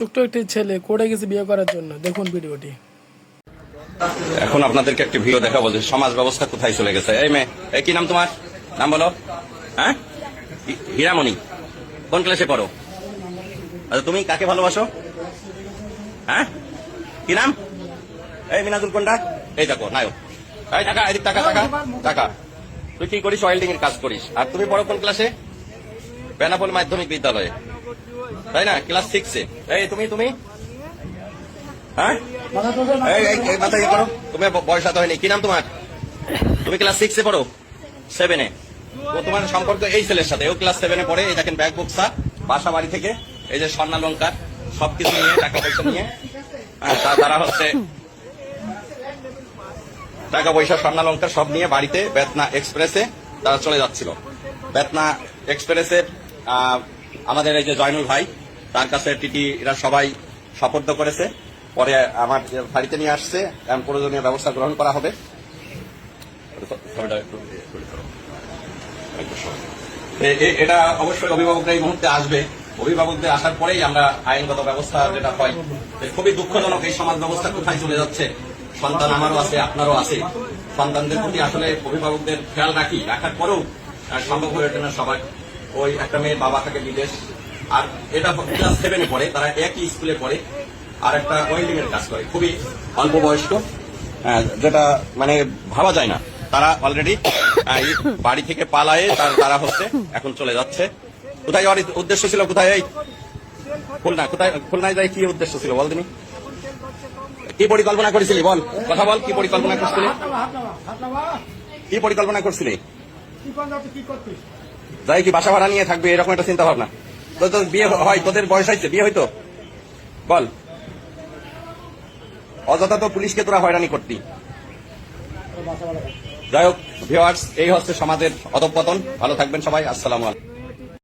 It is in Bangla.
ছোট্ট একটি ছেলে কোর্টে গেছে বিয়ে করার জন্য, দেখুন ভিডিওটি। এখন আপনাদেরকে একটি ভিডিও দেখাবো যে সমাজ ব্যবস্থা কোথায় চলে গেছে। এই মেয়ে, এই কি নাম তোমার? নাম বলো। হ্যাঁ, হীরামণি। কোন ক্লাসে পড়ো? আচ্ছা, তুমি কাকে ভালোবাসো? হ্যাঁ, কি নাম? এই মিনাজুল কোনটা? এই দেখো নায়ক। এই টাকা, এদিক টাকা টাকা টাকা। তুই কি করিস? ওয়েল্ডিং এর কাজ করিস। আর তুমি পড়ো কোন ক্লাসে? বেনাপোল মাধ্যমিক বিদ্যালয়ে, তাই না? ক্লাস 6-এ। এই তুমি তুমি হ্যাঁ, এই মাথায় করো। তুমি বয়স হাতে হয়নি। কি নাম তোমার? তুমি ক্লাস 6-এ পড়ো? 7-এ? তো তোমার সম্পর্ক এই ছেলের সাথে। ও ক্লাস 7-এ পড়ে। এই দেখেন ব্যাগ বুকসা, বাসা বাড়ি থেকে এই যে স্বর্ণালঙ্কার সবকিছু নিয়ে, টাকা পয়সা নিয়ে, তারা হচ্ছে টাকা পয়সা স্বর্ণালঙ্কার সব নিয়ে বাড়িতে বেতনা এক্সপ্রেসে তারা চলে যাচ্ছিল। বেতনা এক্সপ্রেসে আমাদের এই যে জয়নুল ভাই, তার কাছে টিটিরা সবাই সোপর্দ করেছে। পরে আমার বাড়িতে নিয়ে আসছে, প্রয়োজনীয় ব্যবস্থা গ্রহণ করা হবে। এটা অবশ্যই অভিভাবকরা এই মুহূর্তে আসবে। অভিভাবকদের আসার পরেই আমরা আইনগত ব্যবস্থা যেটা হয়। খুবই দুঃখজনক এই সমাজ ব্যবস্থা কোথায় চলে যাচ্ছে। সন্তান আমারও আছে, আপনারও আছে। সন্তানদের প্রতি আসলে অভিভাবকদের খেয়াল রাখার পরেও সম্ভব হয়ে ওঠে না সবাই। ওই একটা মেয়ের বাবা থাকে বিদেশ, আর এটা ক্লাস 7-এ পড়ে, তারা একই স্কুলে পড়ে, আর একটা ওয়েল্ডিং এর কাজ করে, খুবই অল্প বয়স্ক, যেটা মানে ভাবা যায় না। তারা অলরেডি বাড়ি থেকে পালায়ে তারা হচ্ছে এখন চলে যাচ্ছে। কোথায় যাওয়ার উদ্দেশ্য ছিল? কোথায়? এই খুলনা। কোথায় খুলনায় যাই? কি উদ্দেশ্য ছিল বল তুমি? কি পরিকল্পনা করেছিলি বল, কথা বল। কি পরিকল্পনা করছিলি? কি পরিকল্পনা করছিলি? যাই কি বাসা ভাড়া নিয়ে থাকবে এরকম একটা চিন্তা ভাবনা? তোর বিয়ে হয়? তোদের বয়স হয়েছে, বিয়ে হইতো? বল। অযথা তো পুলিশকে তোরা হয়রানি করতি। যাই হোক ভিউয়ার্স, এই হচ্ছে সমাজের অধঃপতন। ভালো থাকবেন সবাই। আসসালামু আলাইকুম।